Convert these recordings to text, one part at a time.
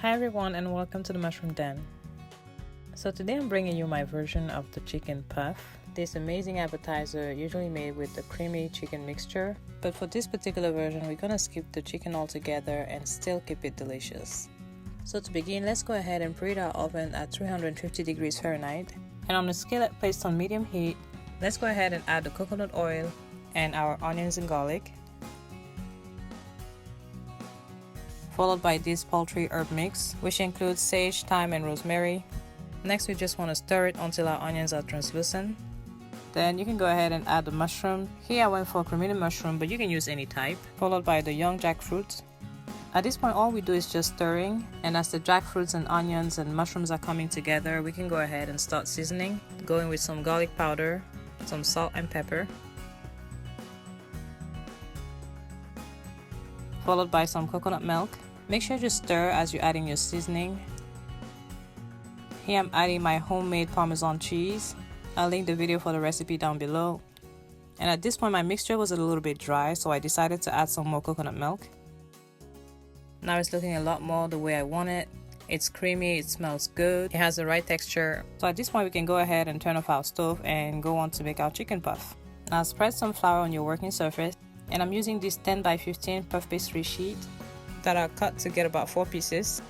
Hi everyone and welcome to the Mushroom Den. So today I'm bringing you my version of the chicken puff. This amazing appetizer usually made with the creamy chicken mixture, but for this particular version we're gonna skip the chicken altogether and still keep it delicious. So to begin, let's go ahead and preheat our oven at 350 degrees Fahrenheit, and on the skillet placed on medium heat, let's go ahead and add the coconut oil and our onions and garlic, followed by this poultry herb mix, which includes sage, thyme, and rosemary. Next, we just want to stir it until our onions are translucent. Then you can go ahead and add the mushroom. Here I went for cremini mushroom, but you can use any type. Followed by the young jackfruit. At this point, all we do is just stirring, and as the jackfruits and onions and mushrooms are coming together, we can go ahead and start seasoning, going with some garlic powder, some salt and pepper, followed by some coconut milk. Make sure to stir as you're adding your seasoning. Here I'm adding my homemade Parmesan cheese. I'll link the video for the recipe down below. And at this point my mixture was a little bit dry, so I decided to add some more coconut milk. Now it's looking a lot more the way I want it. It's creamy, it smells good, it has the right texture. So at this point we can go ahead and turn off our stove and go on to make our chicken puff. Now spread some flour on your working surface, and I'm using this 10 by 15 puff pastry sheet that are cut to get about 4 pieces.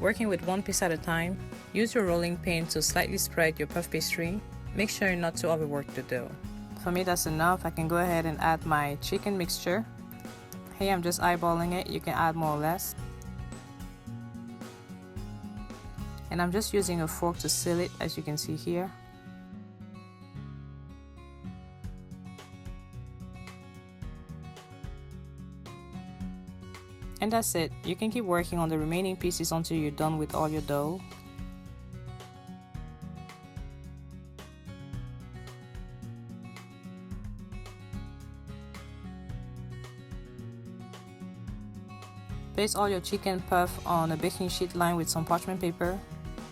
Working with one piece at a time, use your rolling pin to slightly spread your puff pastry. Make sure not to overwork the dough. For me that's enough. I can go ahead and add my chicken mixture. Here I'm just eyeballing it, you can add more or less. And I'm just using a fork to seal it, as you can see here. And that's it. You can keep working on the remaining pieces until you're done with all your dough. Place all your chicken puff on a baking sheet lined with some parchment paper,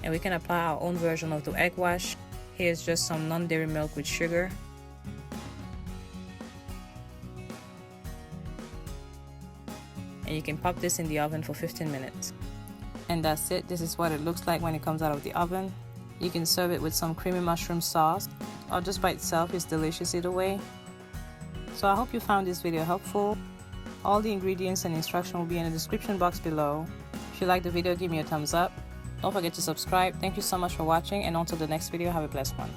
and we can apply our own version of the egg wash. Here's just some non-dairy milk with sugar. And you can pop this in the oven for 15 minutes. And that's it. This is what it looks like when it comes out of the oven. You can serve it with some creamy mushroom sauce, or just by itself. It's delicious either way. So I hope you found this video helpful. All the ingredients and instructions will be in the description box below. If you like the video, give me a thumbs up. Don't forget to subscribe. Thank you so much for watching, and until the next video, have a blessed one.